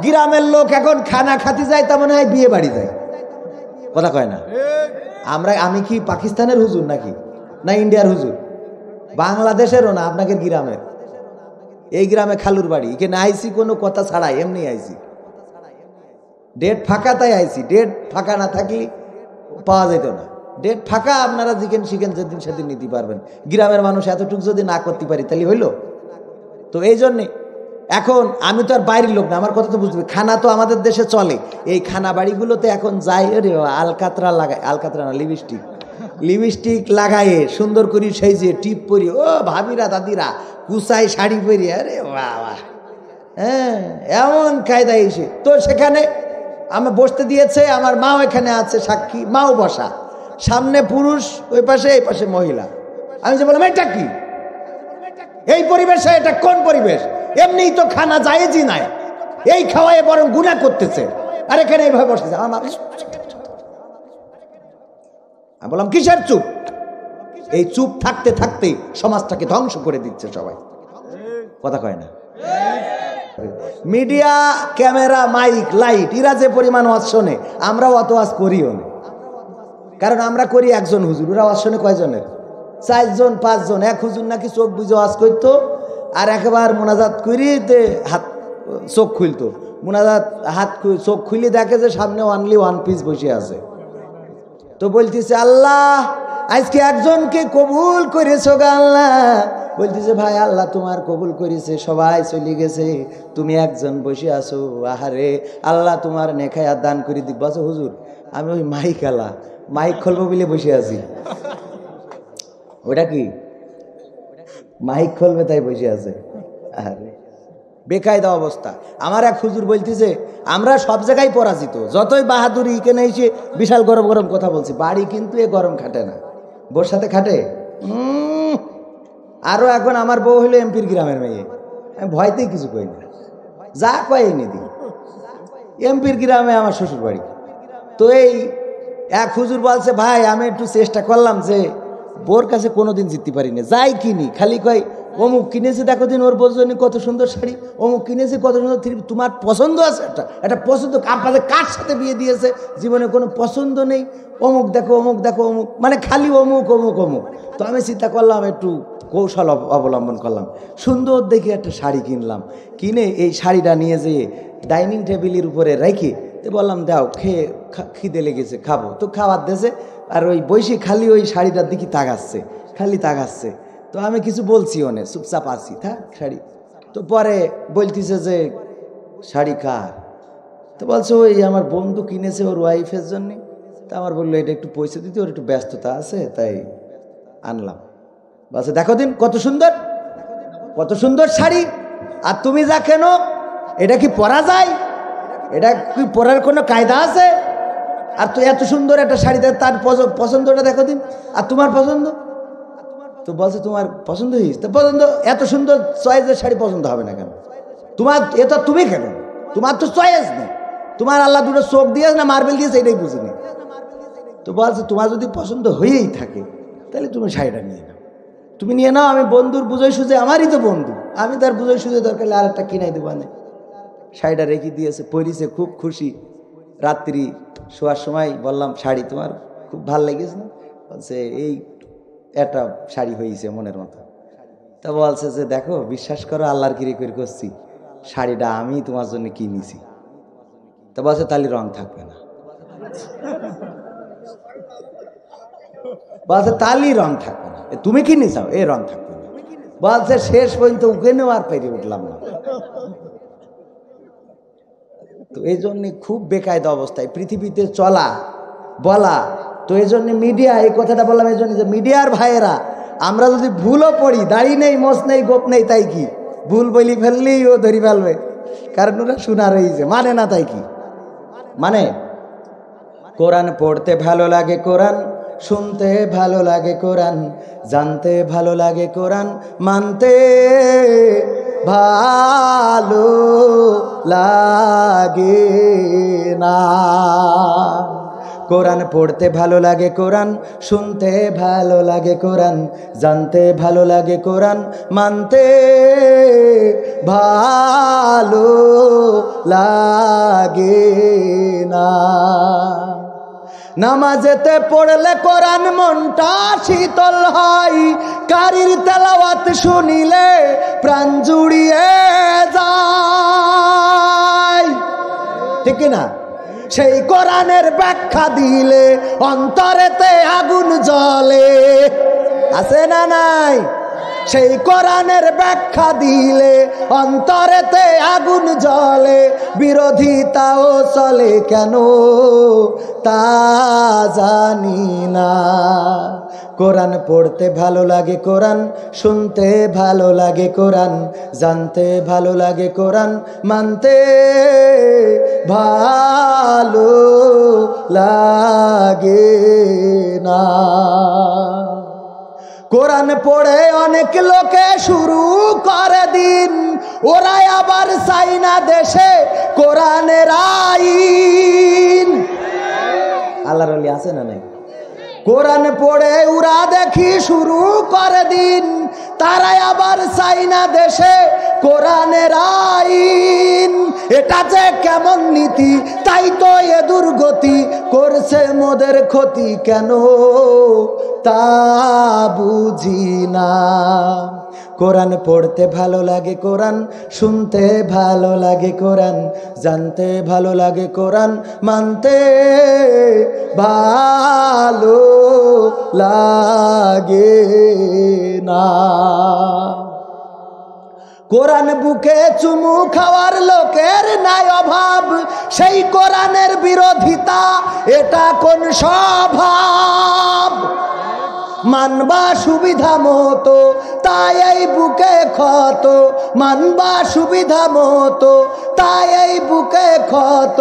গ্রামের লোক এখন খানা খাতে যায়, তা মনে হয় বিয়ে বাড়ি যায়। কথা কয় না? আমি কি পাকিস্তানের হুজুর নাকি, না ইন্ডিয়ার হুজুর? বাংলাদেশেরও না, আপনাদের গ্রামের। এই গ্রামে খালুর বাড়ি, এখানে আইসি কোনো কথা ছাড়াই, এমনি আইসি। ডেট ফাঁকা তাই আইসি, ডেট ফাঁকা না থাকলে পাওয়া যেত না। ডেট ফাঁকা আপনারা যেখানে শিখেন যেদিন সেদিন নিতে পারবেন। গ্রামের মানুষ এতটুকু যদি না করতে পারি তাহলে হইল? তো এই জন্যে এখন আমি তো আর বাইরের লোক না, আমার কথা তো বুঝবে। খানা তো আমাদের দেশে চলে, এই খানা বাড়িগুলোতে এখন যাই রে আলকাতরা লাগায়, আলকাতরা না লিপস্টিক লাগায়ে সুন্দর করে সেই যে টিপ পরি, ও ভাবিরা দাদিরা কুচাই শাড়ি পরি, আরে বাবা, হ্যাঁ এমন কায়দা এসে। তো সেখানে আমি বসতে দিয়েছে, আমার মাও এখানে আছে সাক্ষী, মাও বসা, সামনে পুরুষ, ওই পাশে এই পাশে মহিলা। আমি যে বললাম এটা কি, এই পরিবেশে এটা কোন পরিবেশ? এমনিই তো খানা জায়েজই নাই, এই খাওয়ায় বরং গুনাহ করতেছে, আর এখানে এইভাবে বসেছে। আমার আমি বললাম কিসের চুপ? এই চুপ থাকতে থাকতে সমাজটাকে ধ্বংস করে দিচ্ছে সবাই। কথা কয় না? মিডিয়া, ক্যামেরা, মাইক, লাইট, এরা যে পরিমাণ ওয়াজ শোনে, আমরাও অত ওয়াজ করিও না। কারণ আমরা করি একজন হুজুর, ওরা ওয়াজ শোনে কয়জনের? 4 জন 5 জন। এক হুজুর নাকি চোখ বুঝে ওয়াজ করতো, আর একবার মোনাজাত করিতে হাত চোখ খুলতো, মোনাজাত চোখ খুলে দেখে যে সামনে অনলি 1 পিস বসে আছে। তো বলতেছে আল্লাহ আজকে একজনকে কবুল করেছো গো আল্লাহ। বলতেছে ভাই আল্লাহ তোমার কবুল করেছে, সবাই চলে গেছে, তুমি একজন বসে আছো, আহারে আল্লাহ তোমার নেখায়া দান করে দিক। বলছে হুজুর আমি ওই মাইক খুলবো বলে বসে আছি। ওটা কি মাইক খুলবে তাই বসে আছে? আরে বেকায়দা অবস্থা। আমার এক হুজুর বলতেছে আমরা সব জায়গায় পরাজিত, যতই বাহাদুরি, এখানে এসে বিশাল গরম গরম কথা বলছি, বাড়ি কিন্তু এ গরম খাটে না। বোর সাথে খাটে? আরো এখন আমার বউ হইলো এমপির গ্রামের মেয়ে, আমি ভয়তেই কিছু কই না, যা কয় এই নিদি। এমপির গ্রামে আমার শ্বশুর বাড়ি। তো এই এক হুজুর বলছে ভাই আমি একটু চেষ্টা করলাম যে বোর কাছে কোনোদিন জিততে পারি না, যাই কিনি খালি কয় অমুক কিনেছে, দেখো দিন ওর বোর জন্য কত সুন্দর শাড়ি, অমুক কিনেছে কত সুন্দর থ্রি, তোমার পছন্দ আছে? একটা পছন্দ, আপনাদের কার সাথে বিয়ে দিয়েছে, জীবনে কোনো পছন্দ নেই, অমুক দেখো অমুক দেখো অমুক, মানে খালি অমুক অমুক অমুক। তো আমি চিন্তা করলাম, একটু কৌশল অবলম্বন করলাম, সুন্দর দেখে একটা শাড়ি কিনলাম, কিনে এই শাড়িটা নিয়ে যেয়ে ডাইনিং টেবিলের উপরে রেখে তো বললাম দাও খেয়ে, খিদে লেগেছে খাবো। তো খাওয়ার দেশে আর ওই বৈশি খালি ওই শাড়িটার দিকে তাকাচ্ছে, খালি তাকাচ্ছে। তো আমি কিছু বলছি, ওনে চুপচাপ আছি, থাক শাড়ি। তো পরে বলতেছে যে শাড়ি কার? তো বলছে ওই আমার বন্ধু কিনেছে ওর ওয়াইফের জন্যে। তা আমার বললো এটা একটু পয়সা দিতে, ওর একটু ব্যস্ততা আছে তাই আনলাম। বলছে দেখো দিন কত সুন্দর, কত সুন্দর শাড়ি, আর তুমি যা কেন, এটা কি পরা যায়? এটা কি পরার কোনো কায়দা আছে? আর তো এত সুন্দর একটা শাড়ি, তার পছন্দটা দেখো দিন, আর তোমার পছন্দ? তো বলছে তোমার পছন্দ হয়েছে, তো পছন্দ, এত সুন্দর চয়েসের শাড়ি পছন্দ হবে না কেন তোমার? এটা তুমি কেন, তোমার তো চয়েস নেই, তোমার আল্লাহ দুটো চোখ দিয়েছে না মার্বেল দিয়েছে এটাই বুঝিনি। তো বলছে তোমার যদি পছন্দ হয়েই থাকে তাহলে তুমি শাড়িটা নিয়ে নাও, তুমি নিয়ে নাও, আমি বন্ধুর বুঝোই সুঝে, আমারই তো বন্ধু, আমি তার বুঝোই সুঝে দরকার আর একটা কিনাই দেবো না। শাড়িটা রেখে দিয়েছে, পরিছে, খুব খুশি। রাত্রি শোয়ার সময় বললাম শাড়ি তোমার খুব ভাল লেগেছে না? বলছে এই একটা শাড়ি হয়েছে মনের মতো। তা বলছে যে দেখো বিশ্বাস করো আল্লাহর কিরে করে করছি, শাড়িটা আমি তোমার জন্য কিনেছি। তা বলছে তাহলে রং থাকবে না, বলছে তাহলে রং থাকবে না, তুমি কিনে চাও এ রং থাকবে না। বলছে শেষ পর্যন্ত ওখানেও আর পেরে উঠলাম না। তো এই জন্যে খুব বেকায়দা অবস্থায় পৃথিবীতে চলা বলা। তো এই জন্যে মিডিয়া, এই কথাটা বললাম এই জন্য যে মিডিয়ার ভাইয়েরা, আমরা যদি ভুলও পড়ি, দাড়ি নেই মোছ নেই গোপ নেই, তাই কি ভুল বলি ফেললেই ও ধরি ফেলবে, কারণ ওরা শোনা রয়েছে, মানে না তাই কি মানে? কোরআন পড়তে ভালো লাগে, কোরআন শুনতে ভালো লাগে, কোরআন জানতে ভালো লাগে, কোরআন মানতে ভালো লাগে না। কোরআন পড়তে ভালো লাগে, কোরআন শুনতে ভালো লাগে, কোরআন জানতে ভালো লাগে, কোরআন মানতে ভালো লাগে না। নামাজেতে পড়লে কোরআন মনটা শীতল হয়, কারির তেলাওয়াত শুনিলে প্রাণ জুড়িয়ে যায়, ঠিক না? সেই কোরআনের ব্যাখ্যা দিলে অন্তরেতে আগুন জ্বলে, আছে না নাই? সেই কোরআনের ব্যাখ্যা দিলে অন্তরেতে আগুন জ্বলে, বিরোধিতাও চলে কেন তা জানি না। কোরআন পড়তে ভালো লাগে, কোরআন শুনতে ভালো লাগে, কোরআন জানতে ভালো লাগে, কোরআন মানতে ভালো লাগে না। কোরআন পড়ে অনেক লোকে শুরু করে দিন, ওরাই আবার চাই না দেশে কোরআনের আইন। আল্লাহর ওলি আছে না নাই? কোরআন পড়ে ওরা দেখি শুরু করে দিন, তারাই আবার চাই না দেশে কোরআনের আইন। এটা যে কেমন নীতি, তাই তো এ দুর্গতি, করছে মোদের ক্ষতি কেন তা বুঝি না। কোরআন পড়তে ভালো লাগে, কোরআন শুনতে ভালো লাগে, কোরআন জানতে ভালো লাগে, কোরআন মানতে ভালো লাগে না। কোরআন বুকে চুমু খাওয়ার লোকের নাই অভাব, সেই কোরআনের বিরোধিতা এটা কোন স্বভাব? মানবা সুবিধা মতো তাই এই বুকে ক্ষত, মানবা সুবিধা মতো তাই এই বুকে ক্ষত,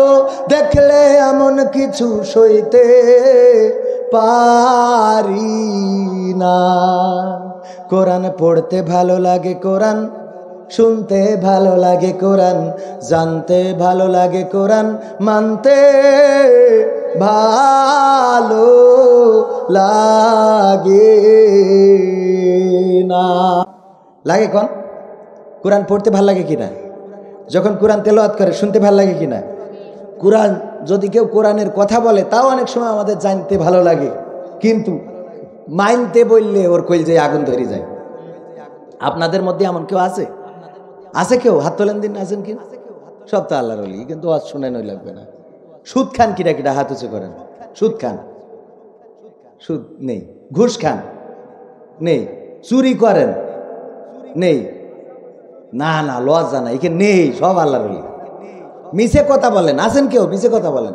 দেখলে এমন কিছু সইতে পারি না। কোরআন পড়তে ভালো লাগে, কোরআন শুনতে ভালো লাগে, কোরআন জানতে ভালো লাগে, কোরআন মানতে ভালো লাগে না। লাগে কোন? কোরআন পড়তে ভালো লাগে কিনা? যখন কোরআন তেলাওয়াত করে শুনতে ভালো লাগে কিনা? কোরআন যদি কেউ কোরআনের কথা বলে তাও অনেক সময় আমাদের জানতে ভালো লাগে, কিন্তু মানতে বললে ওর কইল আগুন ধরে যায়। আপনাদের মধ্যে এমন কেউ আছে? আছে কেউ? হাত তোলেন দিন, আছেন কি? সব তো আল্লাহর ওলি, কিন্তু আজ শুনে নই লাগবে না। সুদ খান কিটা কিটা? হাত উঁচু করেন। সুদ খান? সুদ নেই। ঘুষ খান? নেই। চুরি করেন? নেই। না না, লজ্জা না, এখানে নেই, সব আল্লাহর ওলি। মিছে কথা বলেন, আছেন কেউ? মিছে কথা বলেন।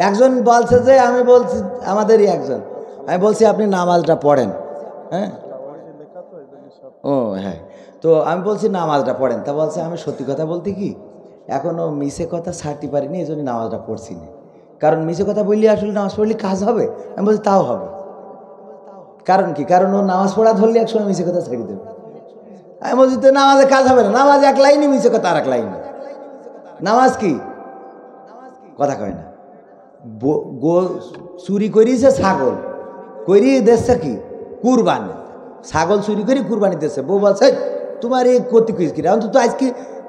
একজন বলছে যে, আমি বলছি আমাদেরই একজন, আমি বলছি আপনি নামাজটা পড়েন। হ্যাঁ, ও হ্যাঁ, তো আমি বলছি নামাজটা পড়েন, তা বলছে আমি সত্যি কথা বলতে কি এখনো মিছে কথা ছাড়তে পারিনি, এই জন্য নামাজটা পড়ছি না। কারণ মিছে কথা বললে আসলে নামাজ পড়লে কাজ হবে। আমি বলছি তাও হবে। কারণ কি? কারণ ও নামাজ পড়া ধরলে একসময় মিছে কথা ছেড়ে দেবে। আমি বলছি তো নামাজে কাজ হবে না, নামাজ এক লাইনে, মিছে কথা আর এক লাইনে। নামাজ কি? কথা কয় না। চুরি করিয়েছে ছাগল, করিয়ে দিচ্ছে কি কুরবানি। ছাগল চুরি করে কুরবানি দিচ্ছে। বউ বলছে তোমার এই করতে কুইজ কিনা, অন্তত আজকে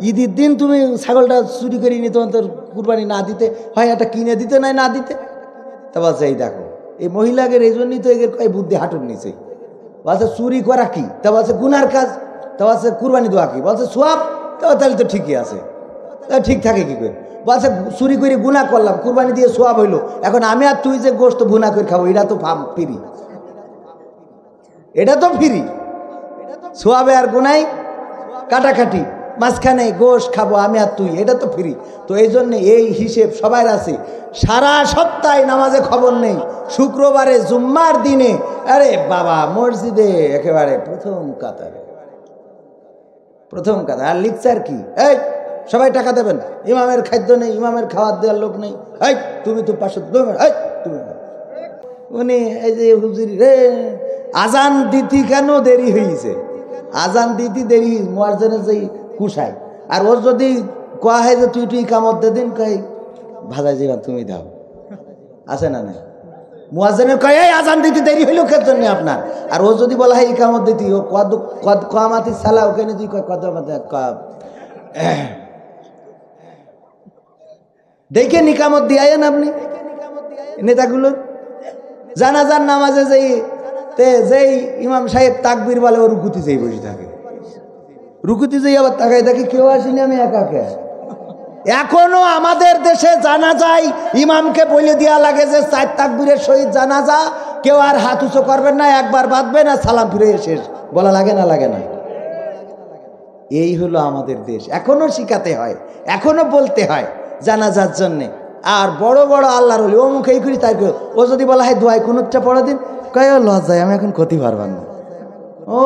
ঈদের দিন তুমি ছাগলটা চুরি করে নিয়ে তোমার তোর কুরবানি না দিতে হয়, এটা কিনে দিতে নাই না দিতে। তা বলছে এই দেখো এই মহিলাদের এই জন্যই তো এর কয় বুদ্ধি হাঁটুর নিচে। বলছে চুরি করা কি? তা বলছে গুনার কাজ। তা বলছে কুরবানি দেওয়া কি? বলছে সোয়াব। তাহলে তো ঠিকই আছে। ঠিক থাকে কি করে? বলছে চুরি করে গুনাহ করলাম, কুরবানি দিয়ে সোয়াব হইলো, এখন আমি আর তুই যে গোশত গুনাহ করে খাবো, এটা তো ফ্রি, এটা তো ফ্রি। সোয়াবে আর গুনাই কাটাকাটি, মাঝখানে গোশ খাবো আমি আর তুই, এটা তো ফ্রি। তো এই জন্যে এই হিসেব সবাই আছে। সারা সপ্তাহে নামাজে খবর নেই, শুক্রবারে জুম্মার দিনে আরে বাবা মসজিদে একেবারে প্রথম কাতারে, প্রথম কাতার। আর লিখছে কি, এই সবাই টাকা দেবেন, ইমামের খাদ্য নেই, ইমামের খাবার দেওয়ার লোক নেই, এই তুমি তো পাশে তুমি উনি এই যে হুজুরি রে আজান দিতি কেন দেরি হয়েছে, আজান দিতি দেরি মুয়াজ্জিনের যে কুশায়। আর ওর যদি কোয়া হয় যে তুই কামত দে দিন, কই ভাজা জীবন তুমি দাও, আছে না না? মুয়াজ্জিনের কয় এই আজান দিতে দেরি হইল কে জন্য আপনার? আর ও যদি বলা হয় ইকামত দিতে, ও কামাতি সালা ওখানে তুই দেখে নিকামত দিয়েন আপনি নেতাগুলোর। জানাজার নামাজে যেই ইমাম সাহেব তাকবীর বলে ও রুকুতি যেই বসে থাকে, রুকুতি যেই আবার তাকাই দেখি কেউ আসেনি, আমি একা কে। এখনো আমাদের দেশে জানাজায় ইমামকে বলে দেওয়া লাগে যে 4 তাকবীরের সহিত জানাজা, কেউ আর হাত উঁচু করবেন না, একবার বাঁধবেন আর সালাম ফিরে শেষ, বলা লাগে না? লাগে না? এই হলো আমাদের দেশ। এখনো শিখাতে হয়, এখনো বলতে হয় জানাজার জন্যে। আর বড় বড় আল্লাহর ওলি ও মুখে এই করি তাই, ও যদি বলা হয় দোয়াই কুনুতটা পড়া দিন, কয় লজ্জায় আমি এখন ক্ষতি পারবেন না। ও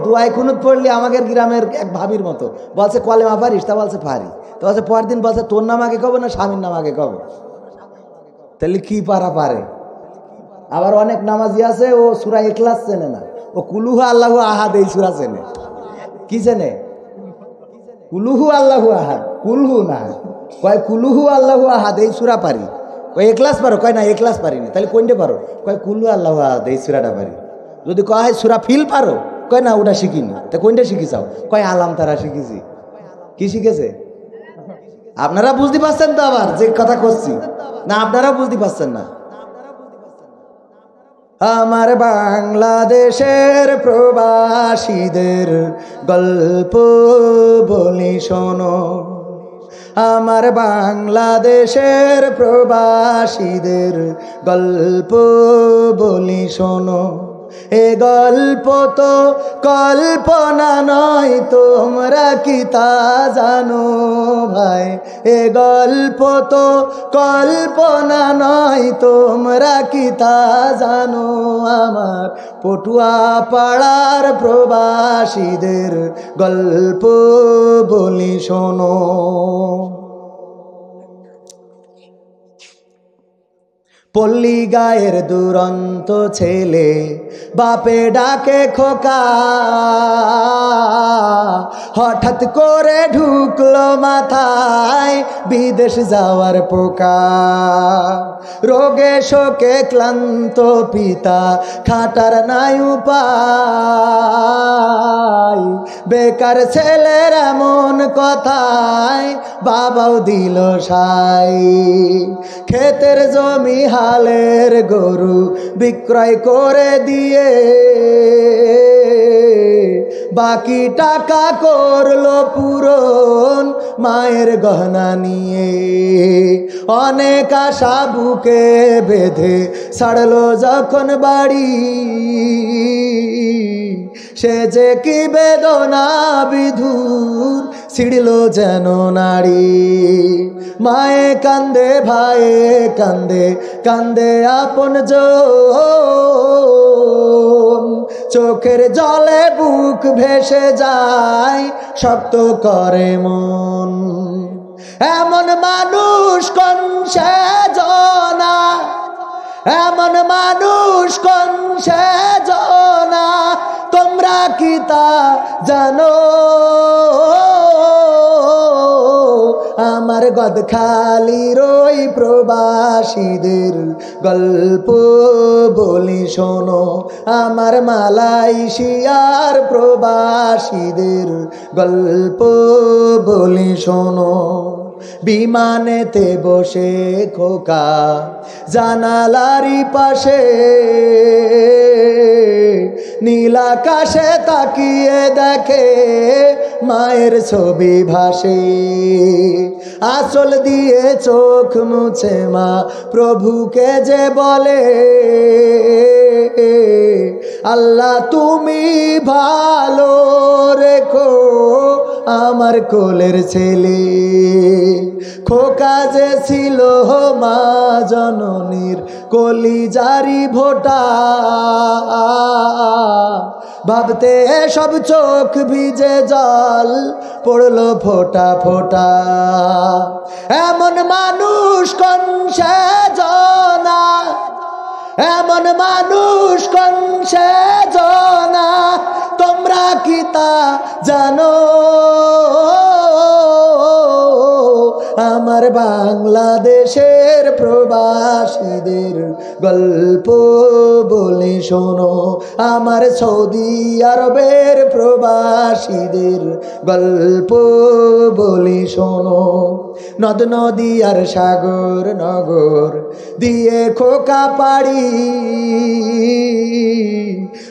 দোয়াই কুনুত পড়লি আমাদের গ্রামের এক ভাবির মতো বলছে কলেমা পারিস? তা বলছে পারি। তো বলছে পরের দিন বলছে তোর নাম আগে কবে না স্বামীর নাম আগে কবে? তাহলে কি পারা পারে? আবার অনেক নামাজি আছে ও সূরা ইখলাস চেনে না, ও কুলুহু আল্লাহু আহাদ এই সূরা চেনে। কি চেনে? কুলুহু আল্লাহু আহাদ, কুলহু না, কয় কুলুহু আল্লাহু আহাদ এই সূরা পারি। কয় ইখলাস পারো? কয় না ইখলাস পারিনি। তাহলে কোনটা পারো? কয় কুলহু আল্লাহু আহাদ এই সূরাটা পারি। যদি কয় হয় সূরা ফিল পারো? কয় না ওটা শিখিনি। তা কোনটা শিখি চাও? কয় আলাম তারা শিখেছি। কি শিখেছে? আপনারা বুঝতে পারছেন তো আবার যে কথা করছি না? আপনারা বুঝতে পারছেন না? আমার বাংলাদেশের প্রবাসীদের গল্প বলি শোনো, আমার বাংলাদেশের প্রবাসীদের গল্প বলি শোনো। এ গল্প তো কল্পনা নয়, তোমরা কি তা জানো ভাই? এ গল্প তো কল্পনা নয়, তোমরা কি তা জানো? আমার পটুয়া পাড়ার প্রবাসীদের গল্প বলি শোনো। পল্লী গায়ের দুরন্ত ছেলে বাপে ডাকে খোকা, হঠাৎ করে ঢুকলো মাথায় বিদেশ যাওয়ার পোকা। রোগে শোকে ক্লান্ত পিতা খাটার নাই উপায়, বেকার ছেলের এমন কথায় বাবাও দিল সাই। ক্ষেতের জমি হালের গরু বিক্রয় করে দিয়ে বাকি টাকা করলো পূরণ মায়ের গহনা নিয়ে। অনেক আশা বুকে বেঁধে ছাড়লো যখন বাড়ি, সে যে কি বেদনা বিধুর ছিড়ল যেন নারী। মায়ে কান্দে, ভাইয়ে কান্দে, কান্দে আপন জন, চোখের জলে বুক ভেসে যায়, শক্ত করে মন। এমন মানুষ কোন সে জনা, এমন মানুষ কোন সে জনা, তোমরা কি তা জানো? আমার গদখালির ওই প্রবাসীদের গল্প বলি শোনো, আমার মালয়েশিয়ার প্রবাসীদের গল্প বলি শোনো। বিমানেতে বসে খোকা জানালারি পাশে, নীল আকাশে তাকিয়ে দেখে মায়ের ছবি ভাসে। আঁচল দিয়ে চোখ মুছে মা প্রভুকে যে বলে, আল্লাহ তুমি ভালো রেখো আমার কোলের ছেলে। খোকা যে ছিল মা জননীর কলিজারি ভোটা, ভাবতে সব চোখ ভিজে জল পড়লো ফোটা ফোটা। এমন মানুষ কোন সে জনা, এমন মানুষ কোন সে জনা, তোমরা কি তা জানো? আমার বাংলাদেশের প্রবাসীদের গল্প বলি শোনো, আমার সৌদি আরবের প্রবাসীদের গল্প বলি শোনো। নদ নদী আর সাগর নগর দিয়ে খোকা পাড়ি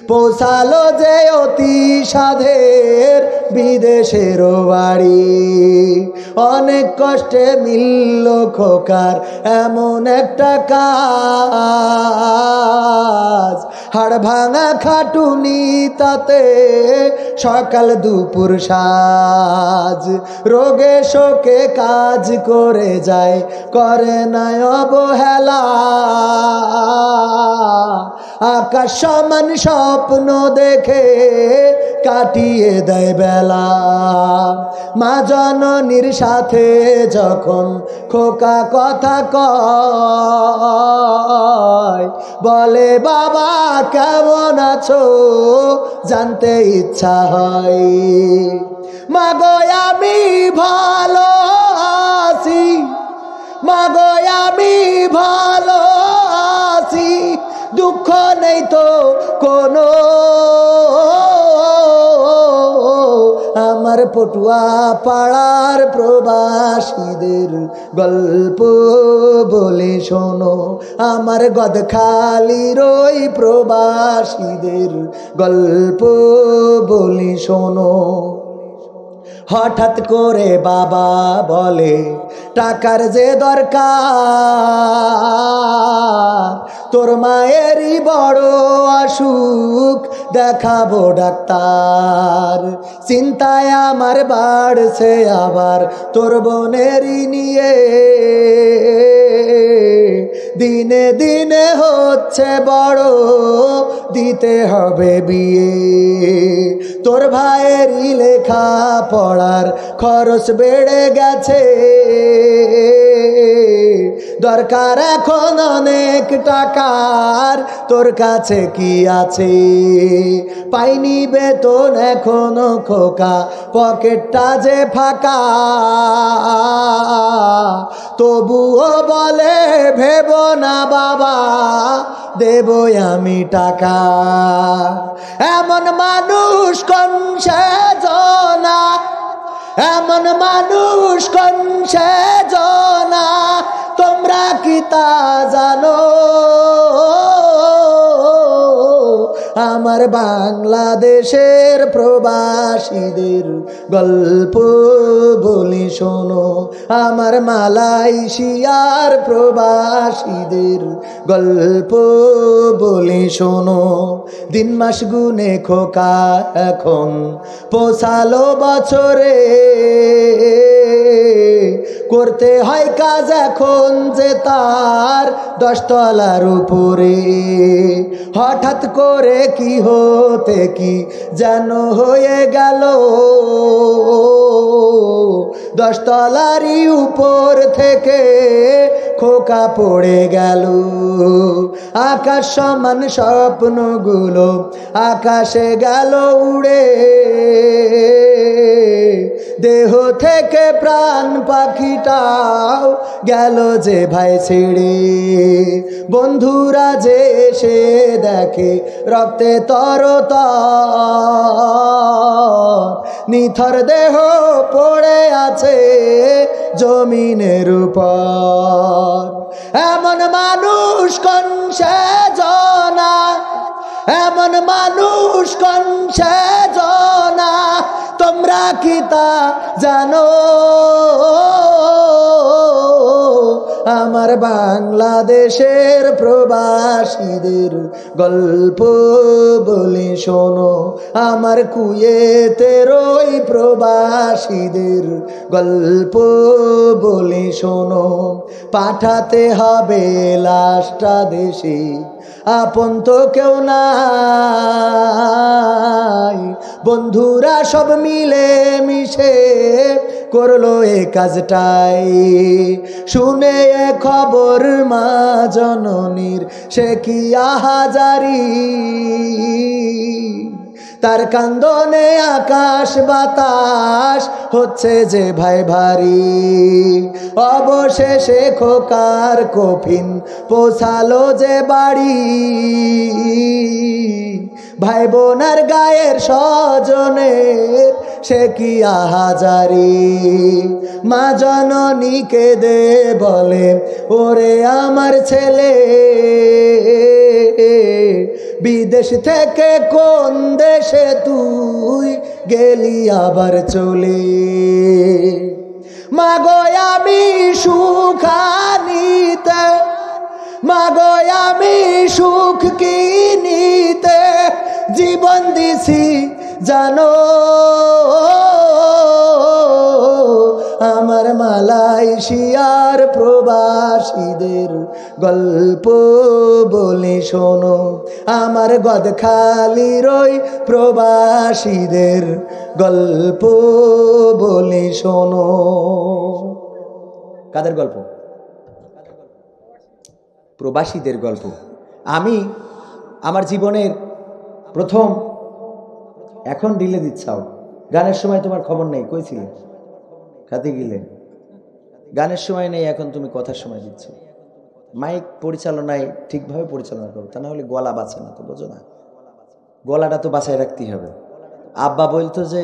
পৌঁছালো যে অতি সাধের বিদেশের বাড়ি। অনেক কষ্টে মিলল খোকার এমন একটা কাজ, হাড় ভাঙা খাটুনি তাতে সকাল দুপুর সাজ। রোগে শোকে কাজ করে যায়, করে না অবহেলা, আকাশ সমান স্বপ্ন দেখে কাটিয়ে দেয় বেলা। মা জননীর সাথে যখন খোকা কথা কয়, বলে বাবা কেমন আছো জানতে ইচ্ছা হয়। মাগো আমি ভালো আছি, মাগো আমি ভালো আছি, দুঃখ নেই তো কোনো। আমার পটুয়া পাড়ার প্রবাসীদের গল্প বলে শোনো, আমার গদখালির ওই প্রবাসীদের গল্প বলে শোনো। হঠাৎ করে বাবা বলে টাকার যে দরকার, তোর মায়েরই বড় অসুখ দেখাবো ডাক্তার। চিন্তায় আমার বাড়ছে আবার তোর বোনেরই নিয়ে, দিনে দিনে হচ্ছে বড় দিতে হবে বিয়ে। তোর ভাইয়েরই লেখা পড়ার খরচ বেড়ে গেছে, দরকার এখন অনেক টাকার, তোর কাছে কি আছে? পাইনি বেতন এখনো খোকা, পকেটটা যে ফাঁকা, তবুও বলে ভেব না বাবা দেব আমি টাকা। এমন মানুষ কোন সেজনা, এমন মানুষ কোন সেজনা, তোমরা কি তা জানো? আমার বাংলাদেশের প্রবাসীদের গল্প বলি শোনো, আমার মালয়েশিয়ার প্রবাসীদের গল্প বলি শোনো। দিন মাস গুনে খোকা এখন পৌঁছালো বছরে, করতে হয় কাজ এখন যে তার 10 তলার উপরে। হঠাৎ করে কি হতে কি যেন হয়ে গেল, 10 তলারই উপর থেকে খোকা পড়ে গেল। আকাশ সমান স্বপ্নগুলো আকাশে গেল উড়ে, দেহ থেকে প্রাণ পাখিটাও গেল যে ভাই ছেড়ে। বন্ধুরা যে এসে দেখে রক্তে তরতর, নিথর দেহ পড়ে আছে জমিনের উপর। এমন মানুষ কোন সেজনা, এমন মানুষ কোন সেজনা, তোমরা কি তা জানো? আমার বাংলাদেশের প্রবাসীদের গল্প বলি শোনো, আমার কুয়েতের ওই প্রবাসীদের গল্প বলি শোনো। পাঠাতে হবে লাশটা দেশে, আপন তো কেউ নাই, বন্ধুরা সব মিলে মিশে করলো এ কাজটাই। শুনে এ খবর মা জননীর সে কি আহাজারি, তার কান্দনে আকাশ বাতাস হচ্ছে যে ভাই ভারী। অবশেষে খোকার কফিন পৌঁছালো যে বাড়ি, ভাই বোনার গায়ের স্বজনের সে কি আহাজারি। মা জননীকে দে বলে ওরে আমার ছেলে, বিদেশ থেকে কোন দেশে তুই গেলি আবার চলে। মাগো আমি সুখানিতে, মাগো আমি সুখ কিনিতে জীবন দিছি জানো। আমার মালয়েশিয়ার প্রবাসীদের গল্প বলে শোনো, আমার গদখালির ওই প্রবাসীদের গল্প বলে শোনো। কাদের গল্প? প্রবাসীদের গল্প। আমি আমার জীবনের প্রথম, এখন ঢিলে দিচ্ছাও, গানের সময় তোমার খবর নেই, কইছিলে খাতে গিলে, গানের সময় নেই, এখন তুমি কথার সময় দিচ্ছ। মাইক পরিচালনায় ঠিকভাবে পরিচালনা করো, তা না হলে গলা বাঁচে না, তো বোঝো না, গলাটা তো বাঁচায় রাখতেই হবে। আব্বা বলতো যে,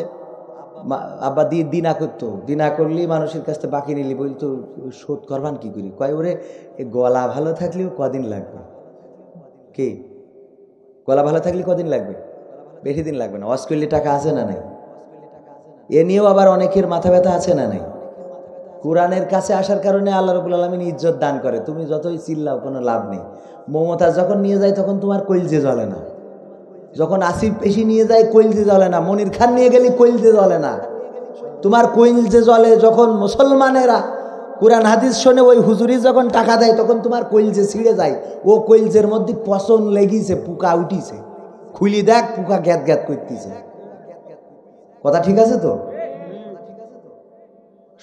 আব্বা দিনা করতো, দিনা করলেই মানুষের কাছ থেকে বাকি নিলি, বলতো শোধ করবান কি করি, কয় ওরে গলা ভালো থাকলেও কদিন লাগবে। কি গলা ভালো থাকলে কদিন লাগবে? বেশি দিন লাগবে না। অস্ট্রেলিয়া টাকা আছে না নাই? এ নিয়েও আবার অনেকের মাথা ব্যথা আছে না নাই? কোরআনের কাছে আসার কারণে আল্লাহ রাব্বুল আলামিন ইজ্জত দান করে। তুমি যতই চিল্লাও কোনো লাভ নেই। মমতা যখন নিয়ে যায় তখন তোমার কইলজে জ্বলে না, যখন আসিফ পেশি নিয়ে যায় কইলজে জ্বলে না, মনির খান নিয়ে গেলে কইলজে জ্বলে না, তোমার কইলজে জ্বলে যখন মুসলমানেরা কোরআন হাদিস শোনে, ওই হুজুরি যখন টাকা দেয় তখন তোমার কইলজে ছিঁড়ে যায়। ও কইলজের মধ্যে পচন লেগিছে, পোকা উঠিছে, খুলি দেখ পোকা গ্যাত গ্যাত করতেছে। কথা ঠিক আছে তো?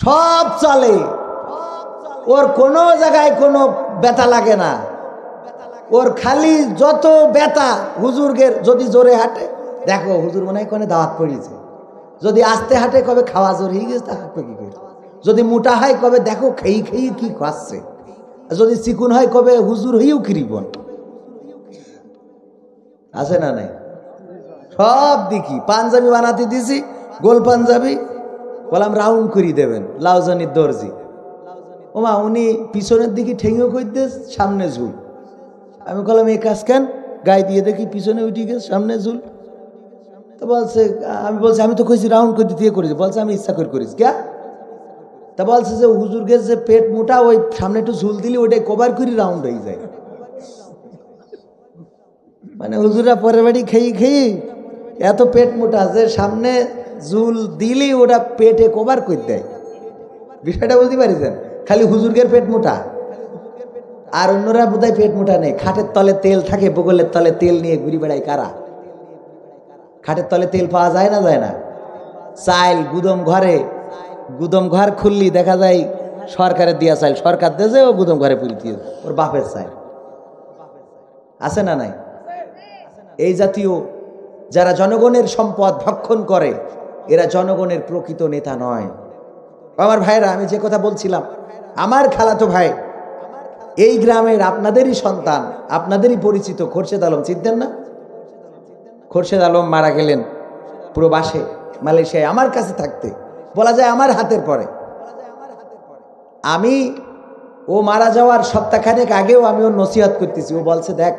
সব চলে, ওর কোনো জায়গায় কোনো ব্যথা লাগে না, ওর খালি যত ব্যথা হুজুরগের। যদি জোরে হাঁটে দেখো হুজুর মনে হয় কোনে দাওয়াত পড়িয়েছে, যদি আস্তে হাঁটে কবে খাওয়া জোর হয়ে গেছে, হাঁটবে কি করে, যদি মোটা হয় কবে দেখো খেয়ে খেয়ে কি খাচ্ছে, যদি চিকুন হয় কবে হুজুর হইও কৃপণ। আছে না নাই? সব দেখি। পাঞ্জাবি বানাতে দিছি, গোল পাঞ্জাবি, বললাম রাউন্ড করি দেবেন, লাউজানির দর্জি। ওমা উনি পিছনের দিকে ঠেঙেও করতে, সামনে ঝুল। আমি বললাম এই কাজ কেন, গায়ে দিয়ে দেখি পিছনে উঠে গেছে, সামনে ঝুল। তো বলছে, আমি বলছি আমি তো কইছি রাউন্ড করে দিয়ে করেছি, বলছে আমি ইচ্ছা করে করিস কে। তা বলছে যে হুজুরকে যে পেট মোটা, ওই সামনে একটু ঝুল দিলে ওইটাই কভার করি রাউন্ড হয়ে যায়। মানে হুজুরা পরের বাড়ি খেয়ে খেয়ে এত পেট মোটা যে সামনে ঝুল দিলেই ওটা পেটে কভার করে দেয়। বিষয়টা বুঝতে পারিছেন? খালি হুজুরগের পেট মোটা, আর অন্যরা বোধহয় পেট মোটা নেই। খাটের তলে তেল থাকে, বগলের তলে তেল নিয়ে ঘুরি বেড়ায় কারা? খাটের তলে তেল পাওয়া যায় না, যায় না? চাইল গুদম ঘরে, গুদম ঘর খুললি দেখা যায় সরকারের দিয়া চাইল, সরকার দেশে ও গুদম ঘরে পুরি দিয়ে ওর বাপের চাইল। আছে না নাই? এই জাতীয় যারা জনগণের সম্পদ ভক্ষণ করে, এরা জনগণের প্রকৃত নেতা নয়। আমার ভাইরা, আমি যে কথা বলছিলাম, আমার খালাতো ভাই এই গ্রামের আপনাদেরই সন্তান, আপনাদেরই পরিচিত খোরশেদ আলম, চিনতেন না? খোরশেদ আলম মারা গেলেন প্রবাসে, মালয়েশিয়ায়, আমার কাছে থাকতে, বলা যায় আমার হাতের পরে। আমি ও মারা যাওয়ার সপ্তাহখানেক আগেও আমি ওর নসিহত করতেছি। ও বলছে দেখ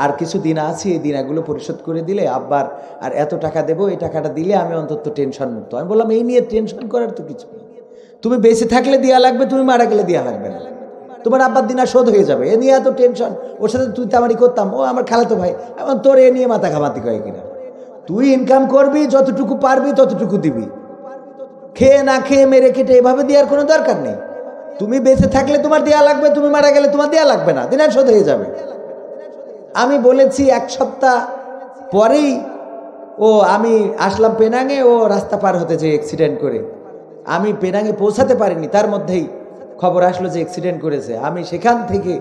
আর কিছু দিন আছে, এই দিনাগুলো পরিশোধ করে দিলে আব্বার আর এত টাকা দেবো, এই টাকাটা দিলে আমি অন্তত টেনশন মুক্ত। আমি বললাম এই নিয়ে টেনশন করার তো কিছু নেই, তুমি বেঁচে থাকলে দেওয়া লাগবে, তুমি মারা গেলে দেওয়া লাগবে না, তোমার আব্বার দিনা শোধ হয়ে যাবে, এ নিয়ে এত টেনশন। ওর সাথে তুই তামারি করতাম, ও আমার খালাতো ভাই, এখন তোর এ নিয়ে মাথা ঘামাতি কয় কিনা। তুই ইনকাম করবি, যতটুকু পারবি ততটুকু দিবি, খেয়ে না খেয়ে মেরে কেটে এভাবে দেওয়ার কোনো দরকার নেই। তুমি বেঁচে থাকলে তোমার দেয়া লাগবে, তুমি মারা গেলে তোমার দেয়া লাগবে না, দিনার শোধ হয়ে যাবে। আমি বলেছি এক সপ্তাহ পরেই আমি আসলাম পেনাঙে, ও রাস্তা পার হতে যে অ্যাক্সিডেন্ট করে, আমি পেনাঙে পৌঁছাতে পারিনি, তার মধ্যেই খবর আসলো যে অ্যাক্সিডেন্ট করেছে। আমি সেখান থেকে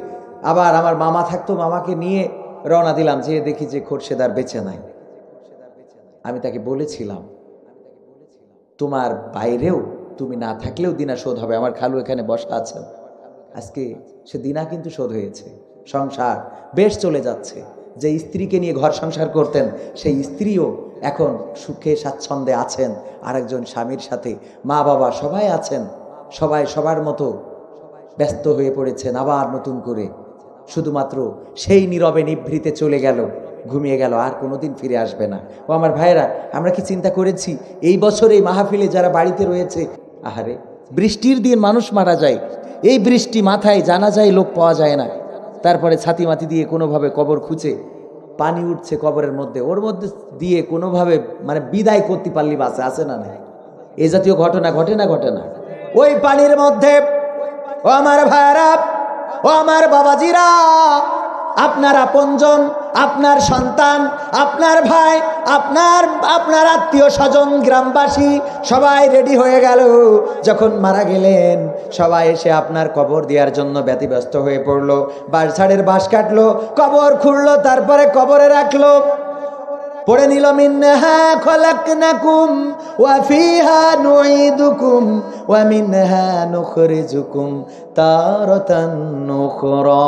আবার আমার মামা থাকতো, মামাকে নিয়ে রওনা দিলাম, যে দেখি যে খোরশেদ আর বেঁচে নাই। আমি তাকে বলেছিলাম তোমার বাইরেও তুমি না থাকলেও দিনা শোধ হবে। আমার খালু এখানে বসা আছেন, আজকে সে দিনা কিন্তু শোধ হয়েছে, সংসার বেশ চলে যাচ্ছে। যে স্ত্রীকে নিয়ে ঘর সংসার করতেন সেই স্ত্রীও এখন সুখে স্বাচ্ছন্দ্যে আছেন আরেকজন স্বামীর সাথে, মা বাবা সবাই আছেন, সবাই সবার মতো ব্যস্ত হয়ে পড়েছেন আবার নতুন করে। শুধুমাত্র সেই নীরবে নিভৃতে চলে গেল, ঘুমিয়ে গেল, আর কোনোদিন ফিরে আসবে না। ও আমার ভাইয়েরা, আমরা কি চিন্তা করেছি এই বছর এই মাহফিলে যারা বাড়িতে রয়েছে, আহারে বৃষ্টির দিন মানুষ মারা যায়, এই বৃষ্টি মাথায় জানা যায় লোক পাওয়া যায় না, তারপরে ছাতি মাতি দিয়ে কোনোভাবে কবর খুঁজে পানি উঠছে কবরের মধ্যে, ওর মধ্যে দিয়ে কোনোভাবে মানে বিদায় করতে পারলি বাঁচে, আছে না নাই? এই জাতীয় ঘটনা ঘটে না ঘটে না? ওই পানির মধ্যে ও আমার ভাইরা, ও আমার বাবাজিরা, আপনার আপনজন, আপনার সন্তান, আপনার ভাই, আপনার আত্মীয় স্বজন, গ্রামবাসী সবাই রেডি হয়ে গেল। যখন মারা গেলেন সবাই এসে আপনার কবর দেওয়ার জন্য ব্যতিব্যস্ত হয়ে পড়লো, বাঁশঝাড়ের বাঁশ কাটলো, কবর খুঁড়লো, তারপরে কবরে রাখলো, পড়ে নিল মিনহা খলাকনাকুম ওয়া ফিহা নুঈদুকুম ওয়া মিনহা নুখরিজুকুম তারাতান নুখরা।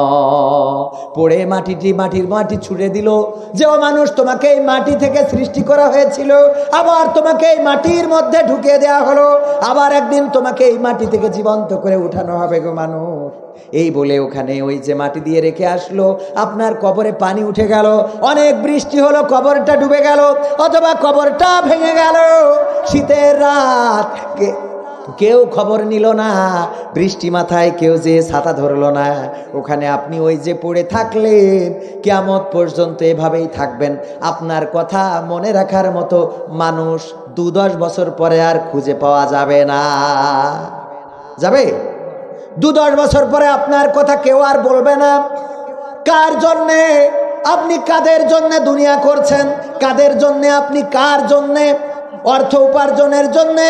পড়ে মাটির মাটি ছুঁড়ে দিল, যে ও মানুষ তোমাকে এই মাটি থেকে সৃষ্টি করা হয়েছিল, আবার তোমাকে এই মাটির মধ্যে ঢুকিয়ে দেওয়া হলো, আবার একদিন তোমাকে এই মাটি থেকে জীবন্ত করে উঠানো হবে গো মানুষ। এই বলে ওখানে ওই যে মাটি দিয়ে রেখে আসলো, আপনার কবরে পানি উঠে গেল, অনেক বৃষ্টি হলো, কবরটা ডুবে গেল অথবা কবরটা ভেঙে গেল। শীতের রাত, কেউ খবর নিল না, বৃষ্টি মাথায় কেউ যে ছাতা ধরলো না, ওখানে আপনি ওই যে পড়ে থাকলেন, কিয়ামত পর্যন্ত এভাবেই থাকবেন। আপনার কথা মনে রাখার মতো মানুষ 2-10 বছর পরে আর খুঁজে পাওয়া যাবে না। যাবে? 2-10 বছর পরে আপনার কথা কেউ আর বলবে না। কার জন্যে আপনি, কাদের জন্যে দুনিয়া করছেন, কাদের জন্যে আপনি, কার জন্যে? অর্থ উপার্জনের জন্যে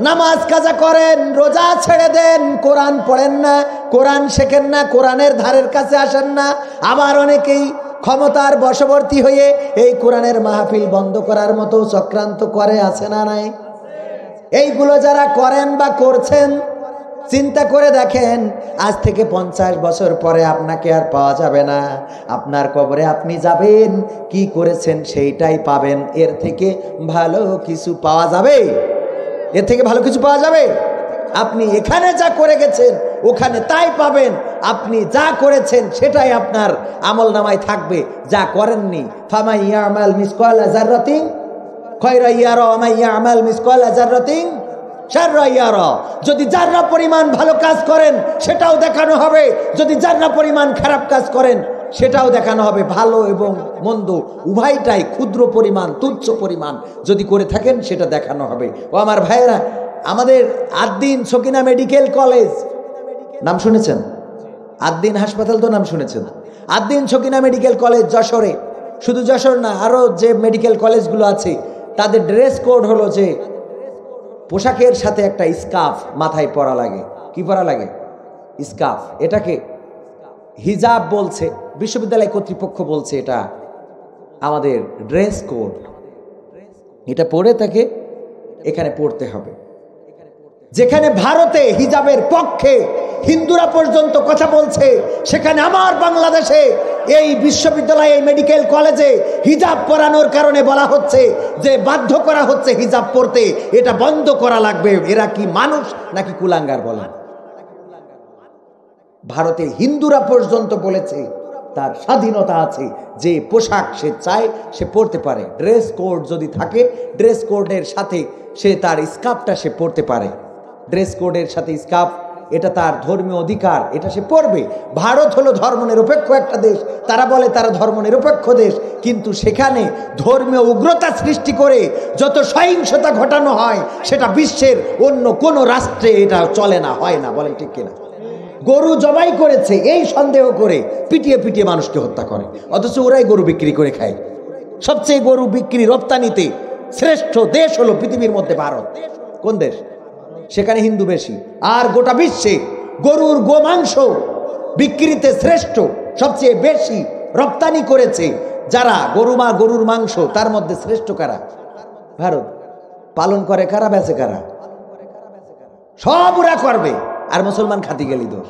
নামাজ কাজা করেন, রোজা ছেড়ে দেন, কোরআন পড়েন না, কোরআন শেখেন না, কোরআনের ধারের কাছে আসেন না। আবার অনেকেই ক্ষমতার বশবর্তী হয়ে এই কোরআনের মাহফিল বন্ধ করার মতো চক্রান্ত করে, আছে না নাই? এইগুলো যারা করেন বা করছেন, চিন্তা করে দেখেন, আজ থেকে 50 বছর পরে আপনাকে আর পাওয়া যাবে না। আপনার কবরে আপনি যাবেন, কি করেছেন সেইটাই পাবেন। এর থেকে ভালো কিছু পাওয়া যাবে? এর থেকে ভালো কিছু পাওয়া যাবে? আপনি এখানে যা করে গেছেন ওখানে তাই পাবেন। আপনি যা করেছেন সেটাই আপনার আমলনামায় থাকবে, যা করেননি ফামান ইয়ামাল মিসকালা যাররাতিন খায়রা ইয়ারা ওয়া মান ইয়ামাল মিসকালা যাররাতিন শাররা ইয়ারা। যদি যাররা পরিমাণ ভালো কাজ করেন সেটাও দেখানো হবে, যদি যাররা পরিমাণ খারাপ কাজ করেন সেটাও দেখানো হবে। ভালো এবং মন্দ উভয়টাই ক্ষুদ্র পরিমাণ, তুচ্ছ পরিমাণ যদি করে থাকেন সেটা দেখানো হবে। ও আমার ভাইয়েরা, আমাদের আদ্দিন সকিনা মেডিকেল কলেজ নাম শুনেছেন? আদ্দিন হাসপাতাল তো নাম শুনেছেন? আদ্দিন সকিনা মেডিকেল কলেজ যশোরে, শুধু যশোর না, আরও যে মেডিকেল কলেজগুলো আছে তাদের ড্রেস কোড হলো যে পোশাকের সাথে একটা স্কার্ফ মাথায় পরা লাগে। কি পরা লাগে? স্কার্ফ। এটাকে হিজাব বলছে, বিশ্ববিদ্যালয় কর্তৃপক্ষ বলছে এটা আমাদের ড্রেস কোড। এটা পরে তাকে এখানে পড়তে হবে। যেখানে ভারতে হিজাবের পক্ষে হিন্দুরা পর্যন্ত কথা বলছে, সেখানে আমার বাংলাদেশে এই বিশ্ববিদ্যালয়ে, এই মেডিকেল কলেজে হিজাব পরানোর কারণে বলা হচ্ছে যে বাধ্য করা হচ্ছে হিজাব পরতে, এটা বন্ধ করা লাগবে। এরা কি মানুষ নাকি কুলাঙ্গার বলেন? ভারতে হিন্দুরা পর্যন্ত বলেছে তার স্বাধীনতা আছে, যে পোশাক সে চায় সে পরতে পারে। ড্রেস কোড যদি থাকে, ড্রেস কোডের সাথে সে তার স্কার্ফটা সে পরতে পারে। ড্রেস কোডের সাথে স্কার্ফ, এটা তার ধর্মীয় অধিকার, এটা সে পরবে। ভারত হলো ধর্মনিরপেক্ষ একটা দেশ, তারা বলে তারা ধর্মনিরপেক্ষ দেশ, কিন্তু সেখানে ধর্মীয় উগ্রতা সৃষ্টি করে যত সহিংসতা ঘটানো হয় সেটা বিশ্বের অন্য কোনো রাষ্ট্রে এটা চলে না, হয় না। বলেন ঠিক কিনা? গরু জবাই করেছে এই সন্দেহ করে পিটিয়ে পিটিয়ে মানুষকে হত্যা করে, অথচ ওরাই গরু বিক্রি করে খায়। সবচেয়ে গরু বিক্রি রপ্তানিতে শ্রেষ্ঠ দেশ হলো পৃথিবীর মধ্যে ভারত। কোন দেশ? সেখানে হিন্দু বেশি। আর গোটা বিশ্বে গরুর গোমাংস বিক্রিতে শ্রেষ্ঠ, সবচেয়ে বেশি রপ্তানি করেছে যারা গরুর মাংস, তার মধ্যে শ্রেষ্ঠ কারা? ভারত। পালন করে কারা, বেচে কারা? সব ওরা করবে, আর মুসলমান খাতি গেলি দোষ।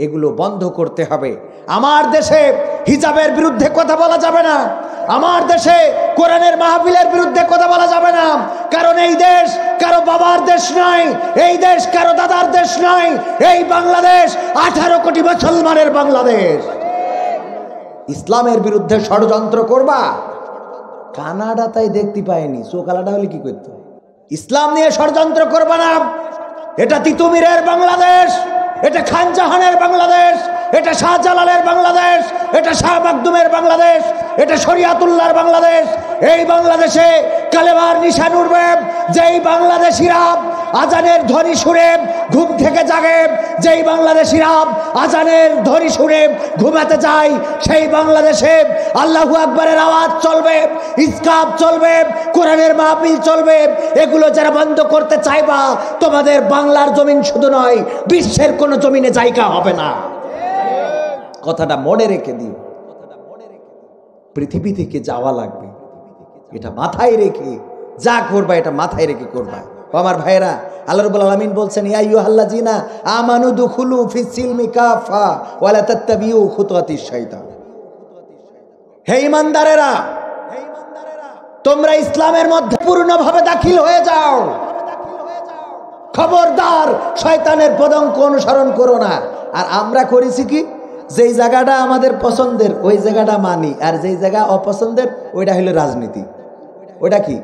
এগুলো বন্ধ করতে হবে। আমার দেশে হিজাবের বিরুদ্ধে কথা বলা যাবে না, আমার দেশে কোরআনের মাহফিলের বিরুদ্ধে কথা বলা যাবে না, কারণ এই দেশ কারো বাবার দেশ নয়, এই দেশ কারো দাদার দেশ নয়, এই বাংলাদেশ 18 কোটি মুসলমানের বাংলাদেশ। ইসলামের বিরুদ্ধে ষড়যন্ত্র করবা, কানাডা তাই দেখতে পায়নি, চোকালাটা হলে কি করতো? ইসলাম নিয়ে ষড়যন্ত্র করবা না। এটা তিতুমিরের বাংলাদেশ, এটা খান জাহানের বাংলাদেশ, এটা শাহজালালের বাংলাদেশ, এটা শাহ মাকদুমের বাংলাদেশ, এটা শরিয়াতুল্লাহর বাংলাদেশ। এই বাংলাদেশে কালেমার নিশান উঠবে। যেই বাংলাদেশিরা আজানের ধ্বনি শুনে ঘুম থেকে জাগে, যেই বাংলাদেশিরা আজানের ধ্বনি শুনে ঘুমাতে যায়, সেই বাংলাদেশে আল্লাহু আকবারের আওয়াজ চলবে, ইসকাপ চলবে, কোরআনের মাহফিল চলবে। এগুলো যারা বন্ধ করতে চাইবা, তোমাদের বাংলার জমিন শুধু নয়, বিশ্বের কোনো জমিনে জায়গা হবে না। কথাটা মনে রেখে দিও। পৃথিবী থেকে যাওয়া লাগবে, এটা মাথায় রেখে যা করবা, এটা মাথায় রেখে করবা। আমার ভাইয়েরা, আল্লাহ রাব্বুল আলামিন বলছেন, ইয়া আইয়ুহাল্লাযিনা আমানু দুখুলু ফিস সিলমি কাফা ওয়া লা তাত্তাবিউ খুতুওয়াতিশ শাইতান। হে ঈমানদারেরা, তোমরা ইসলামের মধ্যে পূর্ণভাবে দাখিল হয়ে যাও। খবরদার শয়তানের পদাঙ্ক অনুসরণ করো না। আর আমরা করেছি কি, যেই জায়গাটা আমাদের পছন্দের ওই জায়গাটা মানি, আর যেই জায়গা অপছন্দের ওইটা হলো রাজনীতি। ওইটা কি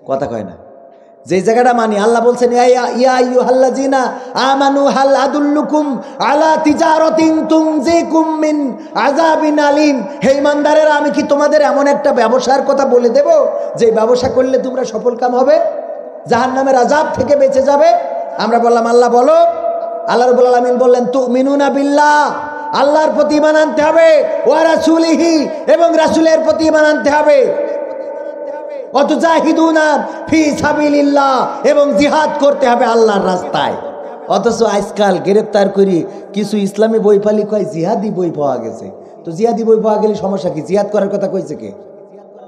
কথা কয় না? যেই জায়গাটা মানি, আল্লাহ বলছেন, ইয়া আইয়ুহাল্লাযিনা আমানু হাল আদুল্লুকুম আলা তিজারাতিন তুনজিকুম মিন আযাবিন আলিম। হে ঈমানদারেরা, আমি কি তোমাদের এমন একটা ব্যবসার কথা বলে দেব যে ব্যবসা করলে তোমরা সফলকাম হবে, জাহান্নামের আযাব থেকে বেঁচে যাবে? আমরা বললাম, আল্লাহ বলো। আল্লাহ রাব্বুল আলামিন বললেন, তুমিনুনা বিল্লাহ, আল্লাহর প্রতি ঈমান আনতে হবে, ওয়া রাসূলিহি, এবং রাসূলের প্রতি ঈমান আনতে হবে, ওয়াতুজাহিদুনা ফি সাবিলিল্লাহ, এবং জিহাদ করতে হবে আল্লাহর রাস্তায়। অথচ আজকাল গ্রেফতার করি কিছু ইসলামী বই ফালি কয় জিহাদি বই পাওয়া গেছে। তো জিহাদি বই পাওয়া গেলে সমস্যা কি? জিহাদ করার কথা কইছে কে?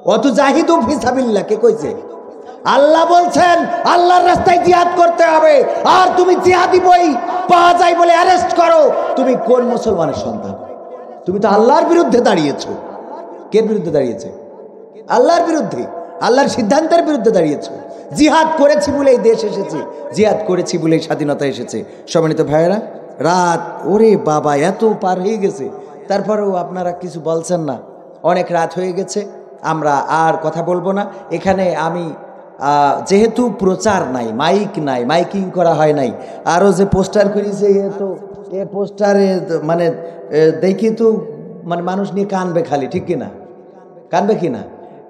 ওয়াতুজাহিদু ফি সাবিলিল্লাহ কে কইছে? আল্লাহ বলছেন আল্লাহর রাস্তায় জিহাদ করতে হবে। আর তুমি জিহাদি বই পাওয়া যায় বলে অ্যারেস্ট করো, তুমি কোন মুসলমানের সন্তান? তুমি তো আল্লাহর বিরুদ্ধে দাঁড়িয়েছো। কে বিরুদ্ধে দাঁড়িয়েছে? আল্লাহর বিরুদ্ধে, আল্লাহর সিদ্ধান্তের বিরুদ্ধে দাঁড়িয়েছো। জিহাদ করেছি বলে এই দেশ এসেছে, জিহাদ করেছি বলে স্বাধীনতা এসেছে। সম্মানিত ভাইয়েরা, রাত ওরে বাবা এত পার হয়ে গেছে, তারপরেও আপনারা কিছু বলছেন না। অনেক রাত হয়ে গেছে, আমরা আর কথা বলবো না। এখানে আমি যেহেতু প্রচার নাই, মাইক নাই, মাইকিং করা হয় নাই, আরও যে পোস্টার করেছে এ পোস্টারে মানে দেখি তো মানে মানুষ নিয়ে কানবে খালি, ঠিক কিনা? কানবে কিনা?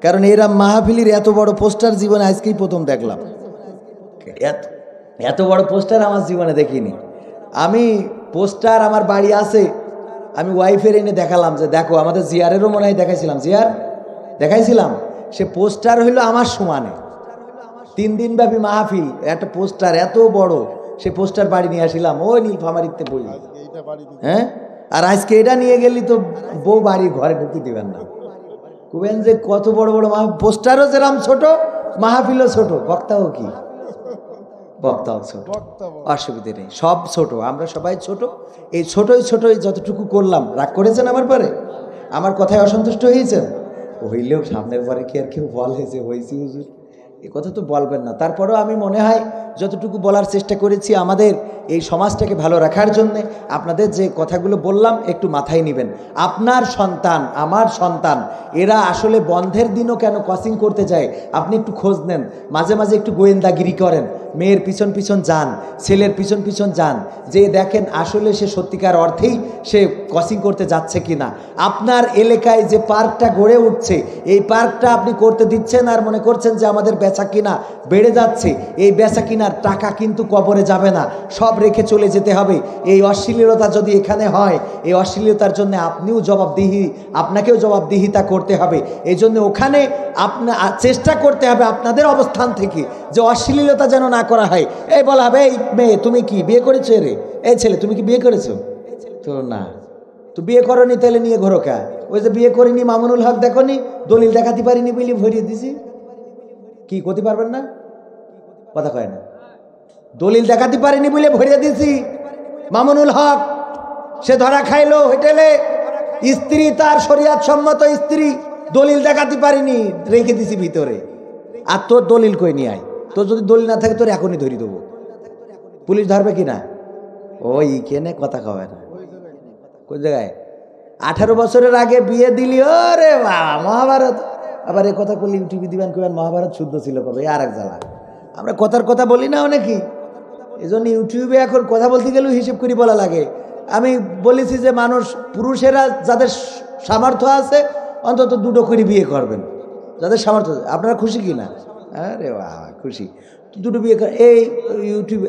কারণ এরা মাহফিলির এত বড় পোস্টার জীবনে আজকেই প্রথম দেখলাম। এত বড় পোস্টার আমার জীবনে দেখিনি। আমি পোস্টার আমার বাড়ি আছে, আমি ওয়াইফের এনে দেখালাম যে দেখো, আমাদের জিয়ারেরও মনে হয় দেখাইছিলাম, জিয়ার দেখাইছিলাম। সে পোস্টার হইলো আমার সমানে, 3 দিন ব্যাপী মাহফিল, একটা পোস্টার এত বড়, সে পোস্টার বাড়ি নিয়ে আসিলাম, ওই নীলফামারীতে বই। হ্যাঁ, আর আজকে এটা নিয়ে গেলি তো বউ বাড়ি ঘরে ঢুকতে দিবেন না। কুবেন যে কত বড় বড় পোস্টারও যেরাম ছোট, মাহফিলও ছোট, বক্তাও কি বক্তাও ছোট, অসুবিধে নেই, সব ছোট, আমরা সবাই ছোট। এই ছোটই যতটুকু করলাম, রাগ করেছেন আমার পরে? আমার কথায় অসন্তুষ্ট হয়েছেন? হইলেও সামনের পরে কি আর কেউ বলে যে হয়েছি হুজুর? এ কথা তো বলবেন না। তারপরেও আমি মনে হয় যতটুকু বলার চেষ্টা করেছি আমাদের এই সমাজটাকে ভালো রাখার জন্যে, আপনাদের যে কথাগুলো বললাম একটু মাথায় নেবেন। আপনার সন্তান, আমার সন্তান, এরা আসলে বন্ধের দিনও কেন কোচিং করতে যায়, আপনি একটু খোঁজ নেন, মাঝে মাঝে একটু গোয়েন্দাগিরি করেন, মেয়ের পিছন পিছন যান, ছেলের পিছন পিছন যান, যে দেখেন আসলে সে সত্যিকার অর্থেই সে কোচিং করতে যাচ্ছে কিনা। আপনার এলাকায় যে পার্কটা গড়ে উঠছে, এই পার্কটা আপনি করতে দিচ্ছেন আর মনে করছেন যে আমাদের বেচা কিনা বেড়ে যাচ্ছে। এই বেচা কিনার টাকা কিন্তু কবরে যাবে না, সব রেখে চলে যেতে হবে। এই অশ্লীলতা যদি এখানে হয়, এই অশ্লীলতার জন্য আপনাকেও জবাবদিহিতা করতে হবে। এই জন্য ওখানে চেষ্টা করতে হবে আপনাদের অবস্থান থেকে যে অশ্লীলতা যেন না করা হয়। এই বলা হবে, এই মেয়ে তুমি কি বিয়ে করেছো রে? এই ছেলে তুমি কি বিয়ে করেছো? তো না, তো বিয়ে করনি তাহলে নিয়ে ঘোরো কা? ওই যে বিয়ে করিনি মামুনুল হক দেখনি, দলিল দেখাতে পারিনি বলে ভরিয়ে দিছি। কি করতে পারবেন না? কথা কয় না। দলিল দেখাতে পারিনি বলে ভরিয়ে দিছি। মামুনুল হক সে ধরা খাইলো হোটেলে, স্ত্রী তার শরিয়াত সম্মত স্ত্রী, দলিল দেখাতে পারিনি, রেখে দিছি ভিতরে। আর তোর দলিল কই নিয়ে আয়? তোর যদি দলিল না থাকে তোর এখনই ধরি দেবো। পুলিশ ধরবে কি না? ওই কেনে কথা কবে না কোন জায়গায়? 18 বছরের আগে বিয়ে দিলি, ওরে বাবা মহাভারত। আবার এ কথা করলে ইউটিউবে দিবেন কবেন মহাভারত শুদ্ধ ছিল কবে, আর এক জ্বালা। আমরা কথার কথা বলি না অনেকেই, এই জন্য ইউটিউবে এখন কথা বলতে গেলেও হিসেব করে বলা লাগে। আমি বলেছি যে মানুষ, পুরুষেরা যাদের সামর্থ্য আছে অন্তত 2টো করে বিয়ে করবেন, যাদের সামর্থ্য। আপনারা খুশি কি না? আরে বাবা খুশি। 2টো বিয়ে কর। এই ইউটিউব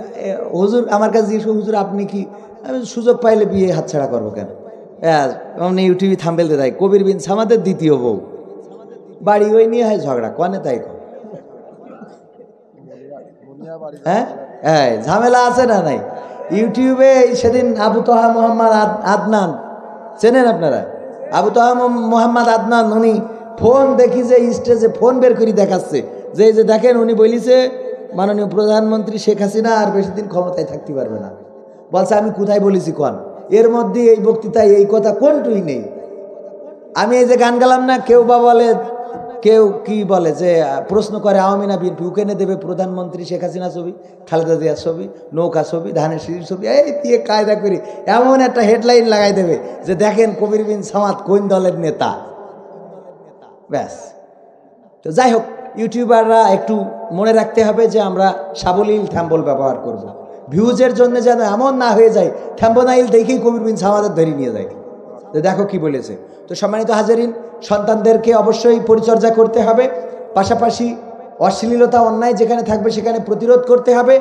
হুজুর আমার কাছে জিজ্ঞেস, হুজুর আপনি কি? আমি সুযোগ পাইলে বিয়ে হাতছাড়া করবো কেন? অমনি ইউটিউবে থাম্বেল দিয়ে দেয়, কবির বিন সামাদের দ্বিতীয় বউ। বাড়ি ওই নিয়ে হয় ঝগড়া, কনে তাই কন? হ্যাঁ হ্যাঁ ঝামেলা আছে না নাই? ইউটিউবে সেদিন আবু তহা মোহাম্মদ আদনান, চেনেন আপনারা? আবু তহা মোহাম্মদ আদনান, উনি ফোন দেখি যে স্টেজে ফোন বের করে দেখাচ্ছে যে এই যে দেখেন, উনি বলিছে মাননীয় প্রধানমন্ত্রী শেখ হাসিনা আর বেশি দিন ক্ষমতায় থাকতে পারবে না। বলছে আমি কোথায় বলেছি কন? এর মধ্যে এই বক্তৃতায় এই কথা কোনটুই নেই। আমি এই যে গান গালাম না, কেউ বা বলে, কেউ কি বলে যে প্রশ্ন করে আওয়ামী না বিএনপি, উকেনে দেবে প্রধানমন্ত্রী শেখ হাসিনা ছবি, খালেদা জিয়ার ছবি, নৌকা ছবি, ধানের শীষের ছবি, এই দিয়ে কায়দা করি এমন একটা হেডলাইন লাগাই দেবে যে দেখেন কবির বিন সামাদ কোন দলের নেতা। ব্যাস। তো যাই হোক, ইউটিউবাররা একটু মনে রাখতে হবে যে আমরা সাবলীল থ্যাম্বল ব্যবহার করব। ভিউজের জন্য যেন এমন না হয়ে যায় থ্যাম্বনাইল দেখেই কবির বিন সামাদের ধরে নিয়ে যায় যে দেখো কি বলেছে। তো সম্মানিত হাজারিন, সন্তানদেরকে অবশ্যই পরিচর্যা করতে হবে, পাশাপাশি অশ্লীলতা অন্যায় যেখানে থাকবে সেখানে প্রতিরোধ করতে হবে।